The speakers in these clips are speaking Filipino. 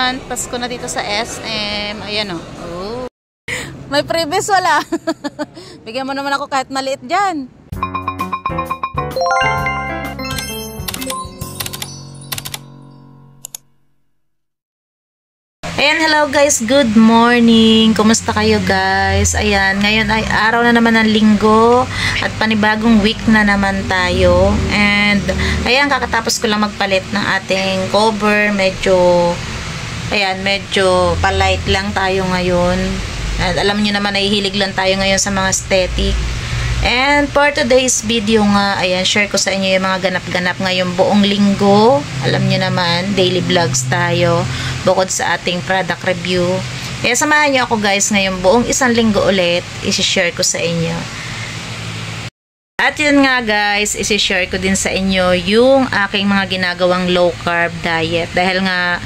everyone! Pasko na dito sa SM. Ayan o. Oh. May previous wala. Bigyan mo naman ako kahit maliit dyan. Ayan, hello guys. Good morning. Kumusta kayo guys? Ayan, ngayon ay araw na naman ng linggo at panibagong week na naman tayo. And ayan, kakatapos ko lang magpalit ng ating cover. Medyo palight lang tayo ngayon. At alam niyo naman, nahihilig lang tayo ngayon sa mga aesthetic. And for today's video nga, ayan, share ko sa inyo yung mga ganap-ganap ngayong buong linggo. Alam niyo naman, daily vlogs tayo bukod sa ating product review. Kaya samahan niyo ako guys ngayong buong isang linggo ulit, isi-share ko sa inyo. At yun nga guys, isi-share ko din sa inyo yung aking mga ginagawang low carb diet. Dahil nga,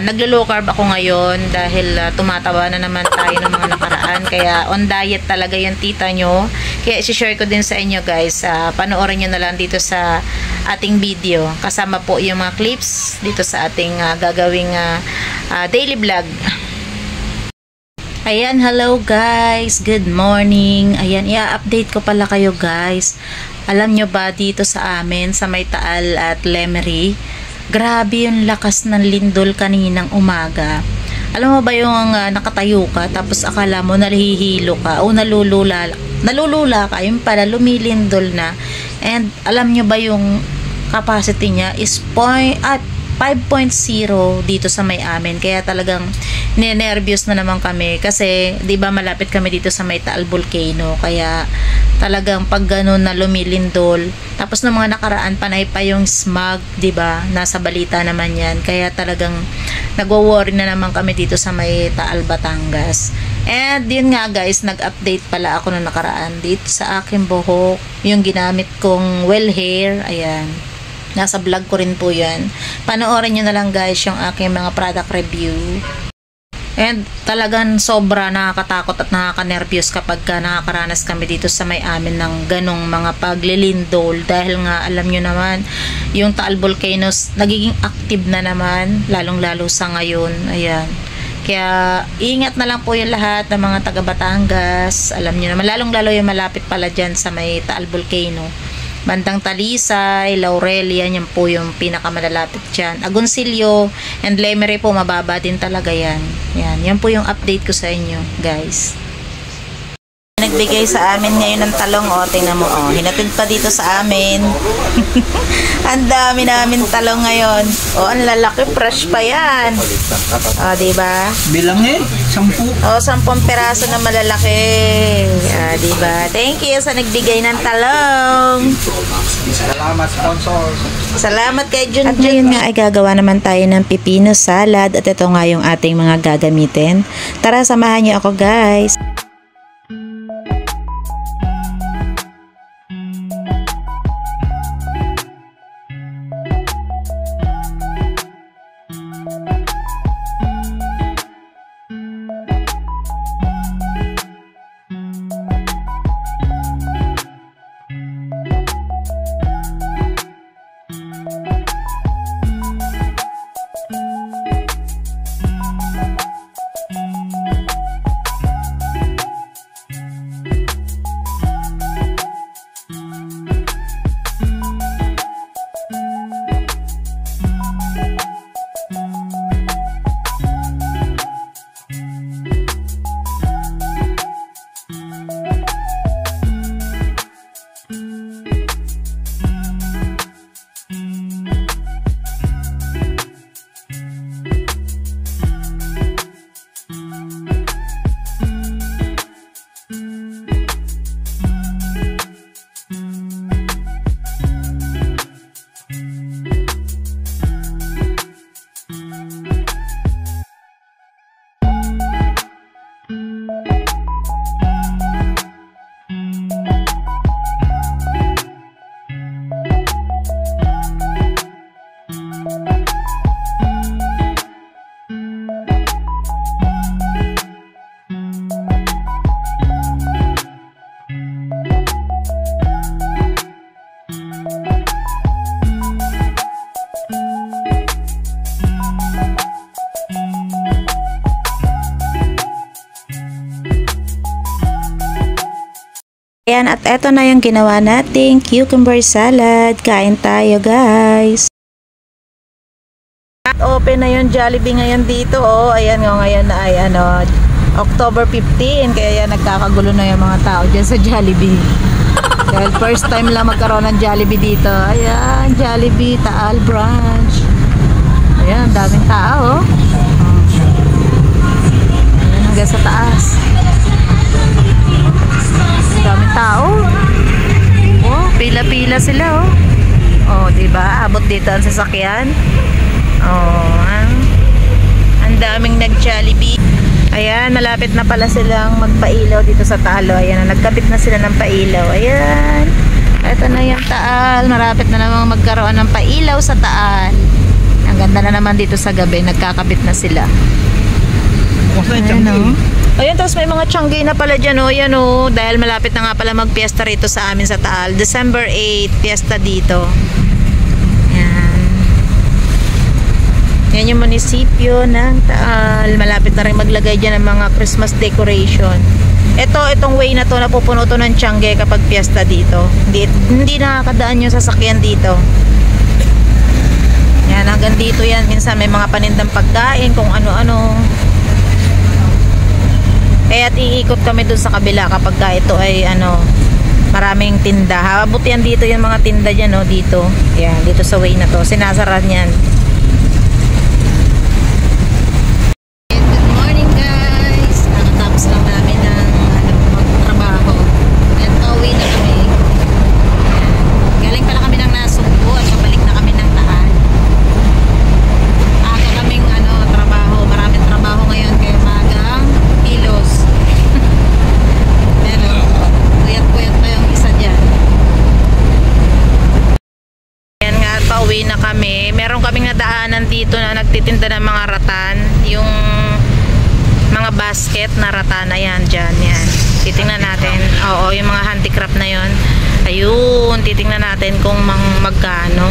naglo-low carb ako ngayon dahil tumatawa na naman tayo ng mga nakaraan. Kaya on diet talaga yung tita nyo. Kaya isi-share ko din sa inyo guys. Panoorin nyo na lang dito sa ating video. Kasama po yung mga clips dito sa ating gagawing daily vlog. Ayan, hello guys. Good morning. Ayan, i-update ko pala kayo guys. Alam nyo ba dito sa amin, sa May Taal at Lemery, grabe yung lakas ng lindol kaninang umaga. Alam mo ba yung nakatayo ka, tapos akala mo nalihilo ka o nalulula ka, yung pala lumilindol na. And alam nyo ba yung capacity niya is 5.0 dito sa may amin. Kaya talagang ninervyos na naman kami kasi 'di ba malapit kami dito sa May Taal Volcano. Kaya talagang pag ganun na lumilindol, tapos ng mga nakaraan panay pa yung smog, 'di ba? Nasa balita naman 'yan. Kaya talagang nagwo-worry na naman kami dito sa May Taal, Batangas. And yun nga guys, nag-update pala ako nung nakaraan dito sa aking buhok, yung ginamit kong well hair. Ayan, nasa vlog ko rin po yan. Panoorin nyo na lang guys yung aking mga product review. And talagang sobra nakakatakot at nakaka-nervyos kapag nakakaranas kami dito sa may amin ng ganong mga paglilindol. Dahil nga alam nyo naman, yung Taal Volcanoes nagiging active na naman, lalong-lalo sa ngayon. Ayan. Kaya ingat na lang po yung lahat ng mga taga Batangas. Alam nyo naman, lalong-lalo yung malapit pala dyan sa may Taal Volcano. Bandang Talisay, Laurelia, yan po yung pinakamalalapit dyan. Agoncillo and Lemery po, mababa din talaga yan. Yan po yung update ko sa inyo, guys. Nagbigay sa amin ngayon ng talong, tingnan mo, hinatid pa dito sa amin. Ang dami namin talong ngayon. Ang lalaki, fresh pa yan. Diba? Bilang 10. 10 peraso na malalaki. Diba? Thank you sa nagbigay ng talong. Salamat, sponsor. Salamat kay Junjun. At ngayon nga ay gagawa naman tayo ng pipino salad at ito nga yung ating mga gagamitin. Tara, samahan niyo ako guys. Ayan, at eto na yung ginawa nating cucumber salad. Kain tayo, guys. Open na yung Jollibee ngayon dito, oh. Ayan, ngayon na ay October 15, kaya yan, nagkakagulo na yung mga tao dyan sa Jollibee. Dahil first time lang magkaroon ng Jollibee dito. Ayan, Jollibee, Taal Branch. Ayan, daming tao, oh. Ayan, hanggang sa taas. Daming tao. Oh, pila-pila sila, oh. Oh, diba? Abot dito ang sasakyan. Oh, ang daming nag-Jollibee. Ayan, malapit na pala silang magpailaw dito sa Talo. Ayan, nagkabit na sila ng pailaw. Ayan. Ito na yung Taal. Malapit na namang magkaroon ng pailaw sa Taal. Ang ganda na naman dito sa gabi. Nagkakabit na sila. Ayan, oh. Ayan, tapos may mga tiyanggi na pala dyan, oh. Ayan, oh. Dahil malapit na nga pala mag-fiesta rito sa amin sa Taal. December 8, fiesta dito. Yan yung munisipyo ng Taal. Malapit na rin maglagay dyan ng mga Christmas decoration. Itong way na to, napupuno to ng tiyangge kapag fiesta dito. Hindi nakakadaan yung sasakyan dito. Yan, hanggang dito yan. Minsan may mga panindang pagkain, kung ano-ano. At iikot kami dun sa kabila kapag ito ay maraming tinda. Habot yan dito yung mga tinda dyan, no, dito. Yan, dito sa way na to. Sinasaran yan. Dito na nagtitinda ng mga ratan, yung mga basket na ratan, ayan dyan, yan. Titingnan natin, oo, yung mga handicraft na yon. Ayun, titingnan natin kung magkano.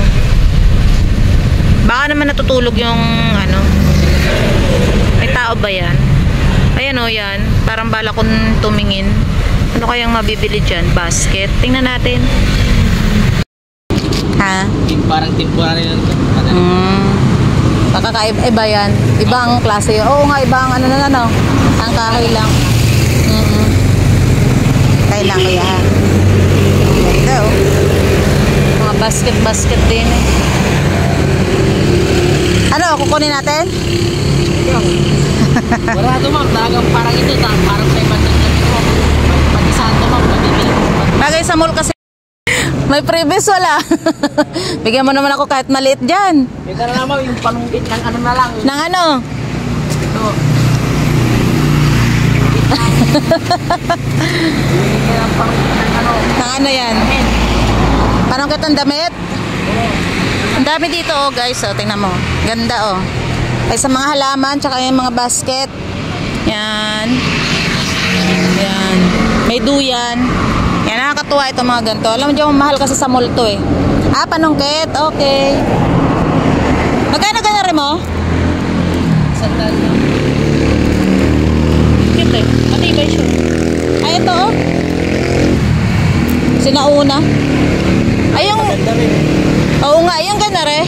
Baka naman natutulog yung may tao ba yan? Ayan, oh, yan, parang bala kong tumingin. Ano kayang mabibili dyan? Basket, tingnan natin. Ha? Parang temporary lang ito. Iba yan. Ibang klase yun. Oo nga, ibang ang kahoy lang. Kahoy lang ko yan. Ito, mga basket din, eh. Kukunin natin? Wala ito, ma'am. Talagang parang ito. Parang may bandang mo. Pag-isahan ito, ma'am. Bagay sa mall kasi may previous, wala. Bigyan mo naman ako kahit maliit dyan. Ito na naman yung panunggit ng na lang. Ng ano? Ito. Ng ano yan? Panunggit ang damit? Ang dami dito, oh, guys. Oh, tingnan mo. Ganda, oh. Ay, sa mga halaman, tsaka yung mga basket. Yan. Yan. May duyan. Yan, nakakatuwa ito mga ganito. Alam mo dyan, mahal kasi sa mall to, eh. Panungkit. Okay. Magkano ganari mo? Sandal. Cute, eh. Matibay siya. Ay, ito, oh. Sinauna. Ay, yung... Oo nga, yung ganari.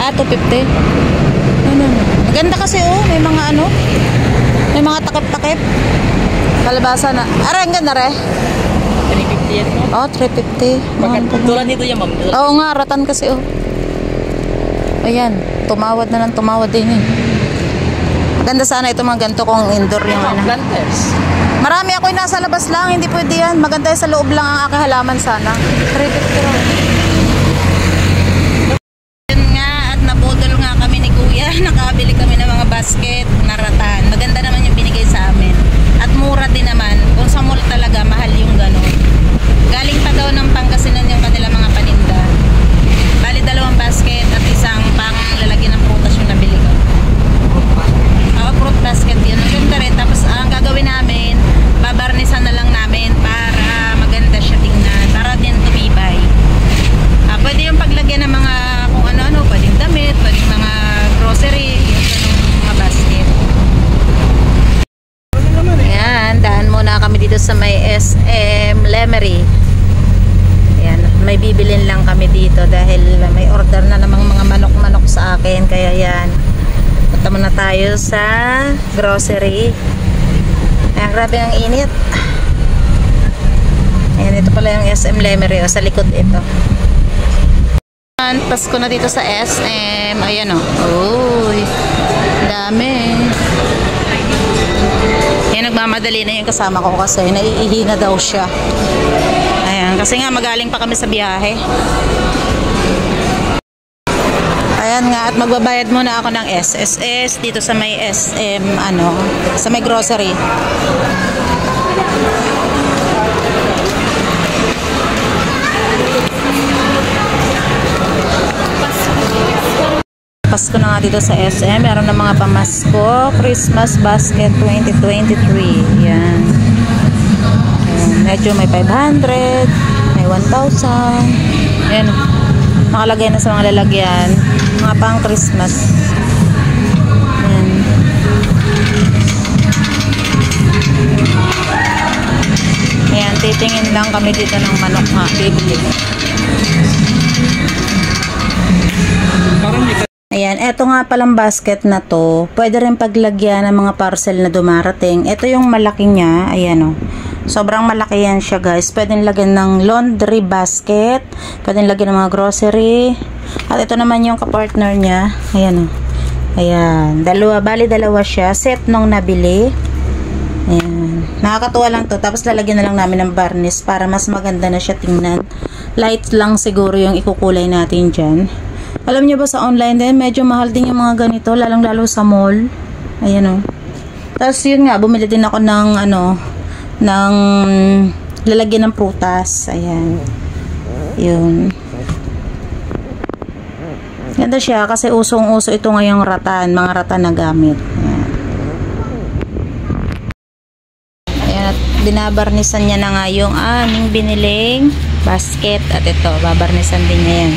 250. 250. Ano. Maganda kasi, oh. May mga may mga takip-takip. Kalabasa na. Ang ganda re? 350 yan mo? Oh, 350. Tulad nito yan, ma'am. Oo nga, ratan kasi, oh. Ayan, tumawad na ng tumawad din, eh. Maganda sana ito mga ganito kung indoor yung planters. Marami ako yung nasa labas lang, hindi pwede yan. Maganda yung sa loob lang ang aking halaman sana. 350 lang. Yun nga, at nabudol nga kami ni Kuya. Nakabili kami ng mga basket na ratan. Maganda naman yung binigay sa amin. At mura din naman. Kung sa mall talaga, mahal yung gano'n. Galing pa daw ng Pangasinan yung kanila mga paninda. Bali 2 basket at isang pang lalagyan ng prutas yung nabili ko. Fruit basket yun. Maganda rin. Tapos ang gagawin namin, babarnisan na lang namin para maganda siya tingnan. Para din tumibay. Pwede yung paglagyan ng mga kung ano-ano. Pwedeng damit, pwedeng mga grocery. Yung mga basket. sa akin. Kaya yan. Punta muna tayo sa grocery. Ayan, grabe ang init. Ayan, ito pala yung SM Lemery. O, sa likod ito. Pasko na dito sa SM. Ayan o. Uy, dami. Ayan, nagmamadali na yung kasama ko kasi naiihi na daw siya. Ayan, kasi nga magaling pa kami sa biyahe. Ayan nga, at magbabayad muna ako ng SSS dito sa may SM, sa may grocery. Pasko na nga dito sa SM. Meron na mga pamasko. Christmas Basket 2023. Yan. Medyo may 500. May 1,000. Yan. Nakalagay na sa mga lalagyan. Mga pang Christmas. Yan. Yan. Titingin lang kami dito ng manok nga. Bibili. Ayan, eto nga palang basket na to, pwede rin paglagyan ng mga parcel na dumarating. Ito yung malaki niya, ayan o. Sobrang malaki yan siya guys. Pwede lagyan ng laundry basket, pwede lagyan ng mga grocery. At ito naman yung kapartner niya, ayan o. Ayan, dalawa siya. Set nung nabili. Ayan, nakakatuwa lang to. Tapos lalagyan na lang namin ng varnish para mas maganda na siya tingnan. Light lang siguro yung ikukulay natin dyan. Alam niyo ba sa online din, medyo mahal din yung mga ganito, lalong-lalo sa mall. Ayan o. Tapos yun nga, bumili din ako ng ng lalagyan ng prutas. Ayan. Yun. Ganda siya kasi usong-uso ito ngayong ratan, mga ratan na gamit. Ayan. Ayan, at binabarnisan niya na nga yung aming biniling basket. At ito, babarnisan din niya yan.